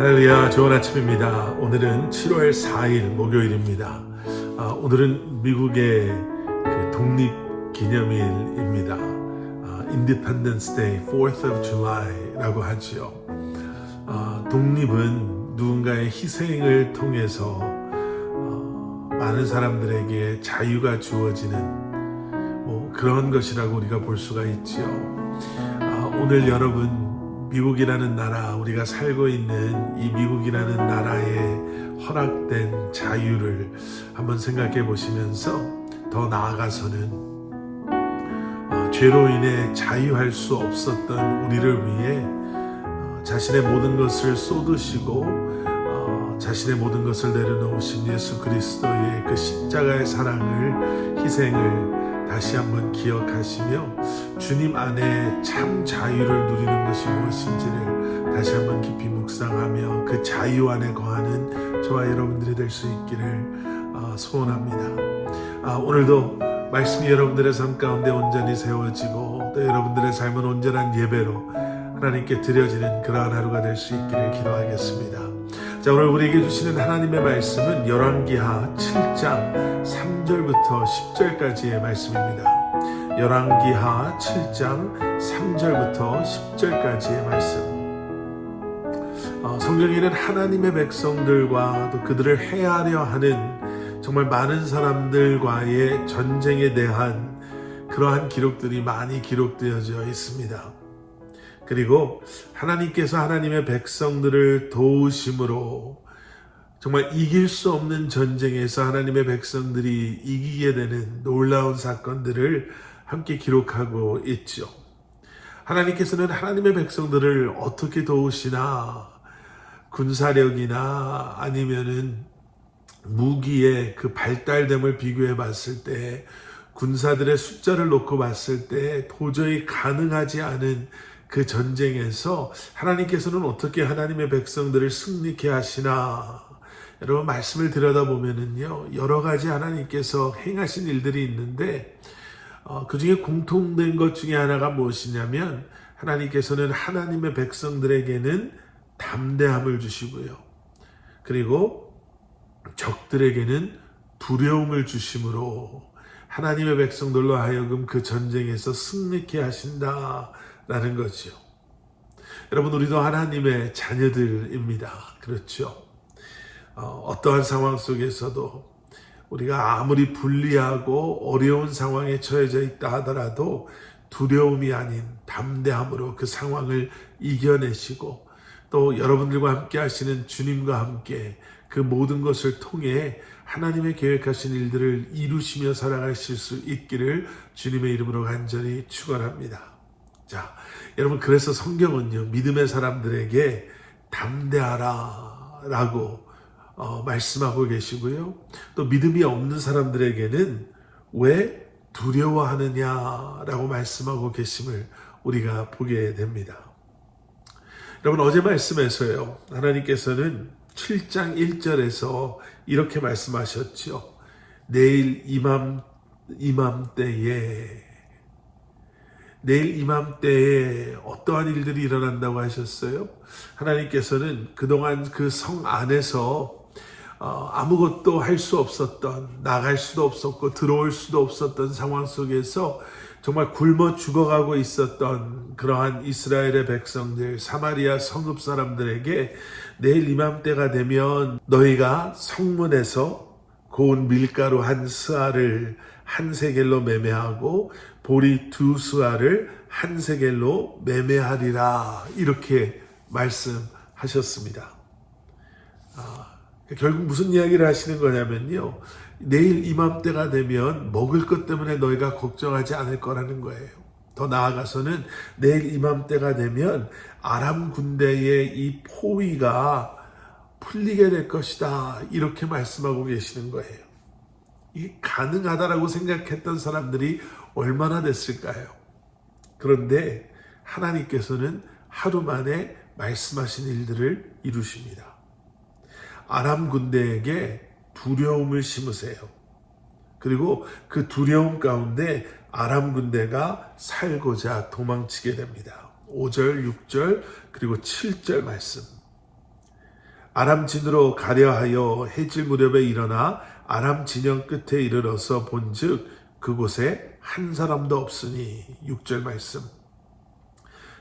할렐루야, 좋은 아침입니다. 오늘은 7월 4일 목요일입니다. 오늘은 미국의 독립기념일입니다. Independence Day, 4th of July라고 하지요. 독립은 누군가의 희생을 통해서 많은 사람들에게 자유가 주어지는 그런 것이라고 우리가 볼 수가 있지요. 오늘 여러분, 미국이라는 나라, 우리가 살고 있는 이 미국이라는 나라에 허락된 자유를 한번 생각해 보시면서 더 나아가서는 죄로 인해 자유할 수 없었던 우리를 위해 자신의 모든 것을 쏟으시고 자신의 모든 것을 내려놓으신 예수 그리스도의 그 십자가의 사랑을, 희생을 다시 한번 기억하시며 주님 안에 참 자유를 누리는 것이 무엇인지를 다시 한번 깊이 묵상하며 그 자유 안에 거하는 저와 여러분들이 될 수 있기를 소원합니다. 오늘도 말씀이 여러분들의 삶 가운데 온전히 세워지고 또 여러분들의 삶은 온전한 예배로 하나님께 드려지는 그러한 하루가 될 수 있기를 기도하겠습니다. 자, 오늘 우리에게 주시는 하나님의 말씀은 열왕기하 7장 3절부터 10절까지의 말씀입니다. 열왕기하 7장 3절부터 10절까지의 말씀. 성경에는 하나님의 백성들과 또 그들을 해하려 하는 정말 많은 사람들과의 전쟁에 대한 그러한 기록들이 많이 기록되어져 있습니다. 그리고 하나님께서 하나님의 백성들을 도우심으로 정말 이길 수 없는 전쟁에서 하나님의 백성들이 이기게 되는 놀라운 사건들을 함께 기록하고 있죠. 하나님께서는 하나님의 백성들을 어떻게 도우시나, 군사력이나 아니면은 무기의 그 발달됨을 비교해 봤을 때, 군사들의 숫자를 놓고 봤을 때 도저히 가능하지 않은 그 전쟁에서 하나님께서는 어떻게 하나님의 백성들을 승리케 하시나. 여러분, 말씀을 들여다보면은요, 여러 가지 하나님께서 행하신 일들이 있는데 그 중에 공통된 것 중에 하나가 무엇이냐면 하나님께서는 하나님의 백성들에게는 담대함을 주시고요, 그리고 적들에게는 두려움을 주심으로 하나님의 백성들로 하여금 그 전쟁에서 승리케 하신다라는 거죠. 여러분, 우리도 하나님의 자녀들입니다. 그렇죠? 어떠한 상황 속에서도 우리가 아무리 불리하고 어려운 상황에 처해져 있다 하더라도 두려움이 아닌 담대함으로 그 상황을 이겨내시고 또 여러분들과 함께 하시는 주님과 함께 그 모든 것을 통해 하나님의 계획하신 일들을 이루시며 살아가실 수 있기를 주님의 이름으로 간절히 축원합니다. 자, 여러분, 그래서 성경은요, 믿음의 사람들에게 담대하라 라고 말씀하고 계시고요, 또 믿음이 없는 사람들에게는 왜 두려워하느냐라고 말씀하고 계심을 우리가 보게 됩니다. 여러분, 어제 말씀에서요, 하나님께서는 7장 1절에서 이렇게 말씀하셨죠. 내일 이맘때에 어떠한 일들이 일어난다고 하셨어요? 하나님께서는 그동안 그 성 안에서 아무것도 할 수 없었던, 나갈 수도 없었고 들어올 수도 없었던 상황 속에서 정말 굶어 죽어가고 있었던 그러한 이스라엘의 백성들, 사마리아 성읍 사람들에게 내일 이맘때가 되면 너희가 성문에서 고운 밀가루 한 스아를 한 세겔로 매매하고 보리 2스아를 한 세겔로 매매하리라, 이렇게 말씀하셨습니다. 결국 무슨 이야기를 하시는 거냐면요, 내일 이맘때가 되면 먹을 것 때문에 너희가 걱정하지 않을 거라는 거예요. 더 나아가서는 내일 이맘때가 되면 아람 군대의 이 포위가 풀리게 될 것이다, 이렇게 말씀하고 계시는 거예요. 이게 가능하다라고 생각했던 사람들이 얼마나 됐을까요? 그런데 하나님께서는 하루 만에 말씀하신 일들을 이루십니다. 아람 군대에게 두려움을 심으세요. 그리고 그 두려움 가운데 아람 군대가 살고자 도망치게 됩니다. 5절, 6절, 그리고 7절 말씀. 아람 진으로 가려하여 해질 무렵에 일어나 아람 진영 끝에 이르러서 본즉 그곳에 한 사람도 없으니. 6절 말씀.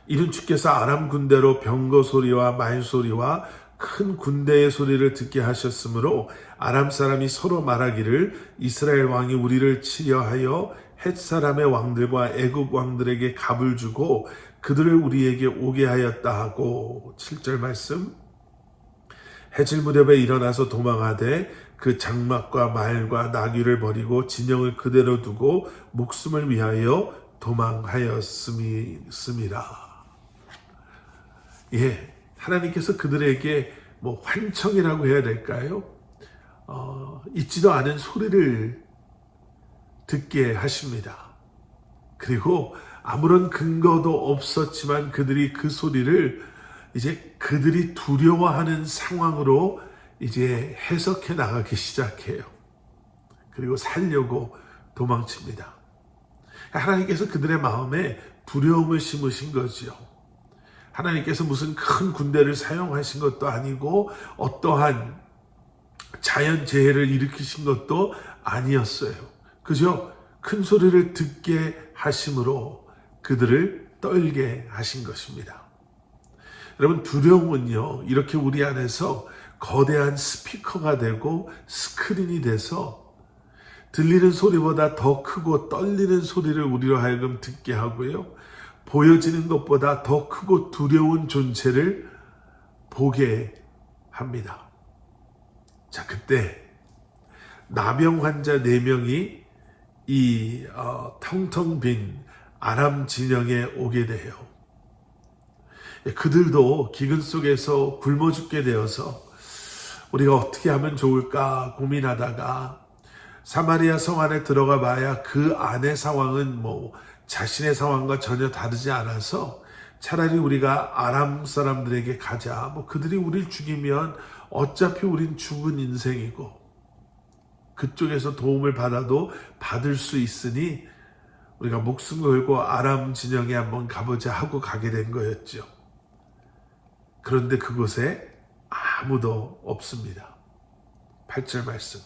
이른 주께서 아람 군대로 병거 소리와 말 소리와 큰 군대의 소리를 듣게 하셨으므로 아람 사람이 서로 말하기를 이스라엘 왕이 우리를 치려 하여 헷 사람의 왕들과 애굽 왕들에게 갑을 주고 그들을 우리에게 오게 하였다 하고. 7절 말씀. 해질 무렵에 일어나서 도망하되 그 장막과 말과 나귀를 버리고 진영을 그대로 두고 목숨을 위하여 도망하였음이라. 예, 하나님께서 그들에게 환청이라고 해야 될까요? 있지도 않은 소리를 듣게 하십니다. 그리고 아무런 근거도 없었지만 그들이 그 소리를 이제 그들이 두려워하는 상황으로 이제 해석해 나가기 시작해요. 그리고 살려고 도망칩니다. 하나님께서 그들의 마음에 두려움을 심으신 거지요. 하나님께서 무슨 큰 군대를 사용하신 것도 아니고 어떠한 자연재해를 일으키신 것도 아니었어요. 그저 큰 소리를 듣게 하심으로 그들을 떨게 하신 것입니다. 여러분, 두려움은요, 이렇게 우리 안에서 거대한 스피커가 되고 스크린이 돼서 들리는 소리보다 더 크고 떨리는 소리를 우리로 하여금 듣게 하고요, 보여지는 것보다 더 크고 두려운 존재를 보게 합니다. 자, 그때 나병 환자 4명이 이 텅텅 빈 아람 진영에 오게 돼요. 그들도 기근 속에서 굶어 죽게 되어서 우리가 어떻게 하면 좋을까 고민하다가 사마리아 성 안에 들어가 봐야 그 안의 상황은 자신의 상황과 전혀 다르지 않아서 차라리 우리가 아람 사람들에게 가자. 그들이 우리를 죽이면 어차피 우린 죽은 인생이고 그쪽에서 도움을 받아도 받을 수 있으니 우리가 목숨 걸고 아람 진영에 한번 가보자 하고 가게 된 거였죠. 그런데 그곳에 아무도 없습니다. 8절 말씀.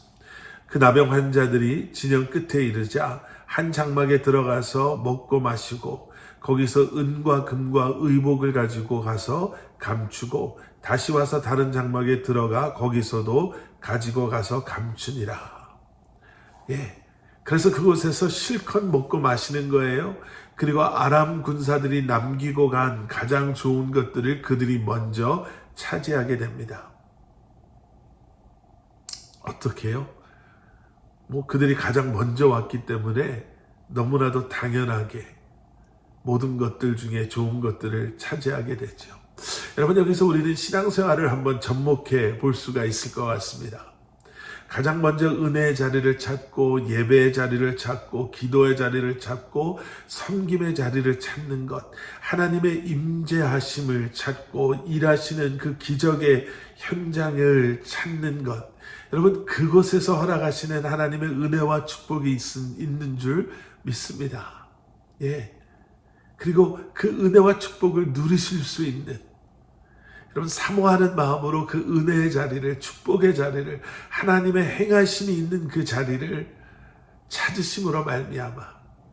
그 나병 환자들이 진영 끝에 이르자 한 장막에 들어가서 먹고 마시고 거기서 은과 금과 의복을 가지고 가서 감추고 다시 와서 다른 장막에 들어가 거기서도 가지고 가서 감추니라. 예, 그래서 그곳에서 실컷 먹고 마시는 거예요. 그리고 아람 군사들이 남기고 간 가장 좋은 것들을 그들이 먼저 차지하게 됩니다. 어떻게 해요? 그들이 가장 먼저 왔기 때문에 너무나도 당연하게 모든 것들 중에 좋은 것들을 차지하게 되죠. 여러분, 여기서 우리는 신앙생활을 한번 접목해 볼 수가 있을 것 같습니다. 가장 먼저 은혜의 자리를 찾고 예배의 자리를 찾고 기도의 자리를 찾고 섬김의 자리를 찾는 것, 하나님의 임재하심을 찾고 일하시는 그 기적의 현장을 찾는 것, 여러분, 그곳에서 허락하시는 하나님의 은혜와 축복이 있는 줄 믿습니다. 예. 그리고 그 은혜와 축복을 누리실 수 있는, 여러분, 사모하는 마음으로 그 은혜의 자리를, 축복의 자리를, 하나님의 행하심이 있는 그 자리를 찾으심으로 말미암아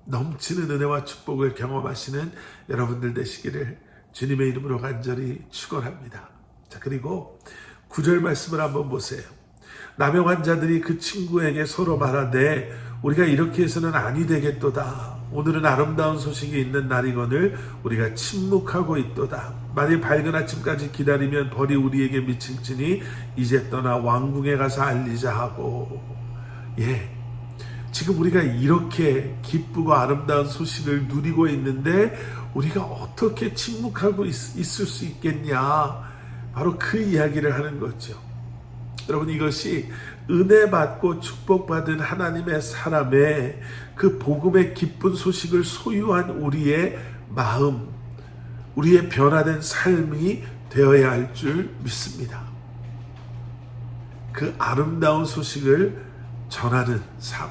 넘치는 은혜와 축복을 경험하시는 여러분들 되시기를 주님의 이름으로 간절히 축원합니다. 자, 그리고 9절 말씀을 한번 보세요. 나병 환자들이 그 친구에게 서로 말하되 우리가 이렇게 해서는 아니 되겠도다. 오늘은 아름다운 소식이 있는 날이거늘 우리가 침묵하고 있도다. 만일 밝은 아침까지 기다리면 벌이 우리에게 미칠지니 이제 떠나 왕궁에 가서 알리자 하고. 예, 지금 우리가 이렇게 기쁘고 아름다운 소식을 누리고 있는데 우리가 어떻게 침묵하고 있을 수 있겠냐. 바로 그 이야기를 하는 거죠. 여러분, 이것이 은혜 받고 축복받은 하나님의 사람의 그 복음의 기쁜 소식을 소유한 우리의 마음, 우리의 변화된 삶이 되어야 할 줄 믿습니다. 그 아름다운 소식을 전하는 삶,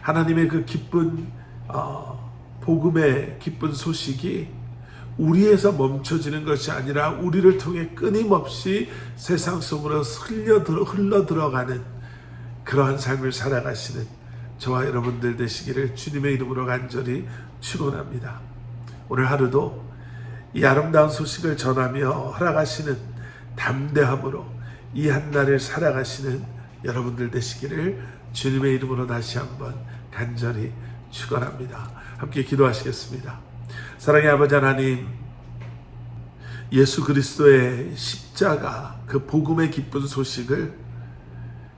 하나님의 그 기쁜 복음의 기쁜 소식이 우리에서 멈춰지는 것이 아니라 우리를 통해 끊임없이 세상 속으로 흘러 들어가는 그러한 삶을 살아가시는 저와 여러분들 되시기를 주님의 이름으로 간절히 축원합니다. 오늘 하루도 이 아름다운 소식을 전하며 허락하시는 담대함으로 이 한날을 살아가시는 여러분들 되시기를 주님의 이름으로 다시 한번 간절히 축원합니다. 함께 기도하시겠습니다. 사랑의 아버지 하나님, 예수 그리스도의 십자가 그 복음의 기쁜 소식을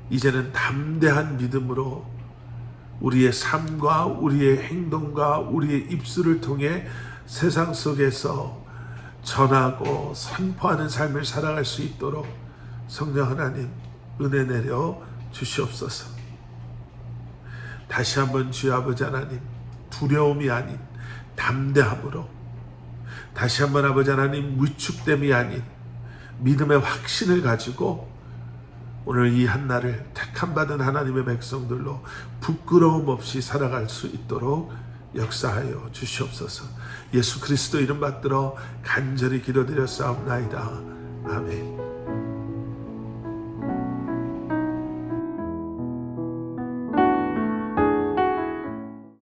이제는 담대한 믿음으로 우리의 삶과 우리의 행동과 우리의 입술을 통해 세상 속에서 전하고 선포하는 삶을 살아갈 수 있도록 성령 하나님 은혜 내려 주시옵소서. 다시 한번 주여 아버지 하나님, 두려움이 아닌 담대함으로, 다시 한번 아버지 하나님 위축됨이 아닌 믿음의 확신을 가지고 오늘 이 한날을 택함받은 하나님의 백성들로 부끄러움 없이 살아갈 수 있도록 역사하여 주시옵소서. 예수 그리스도 이름 받들어 간절히 기도드렸사옵나이다. 아멘.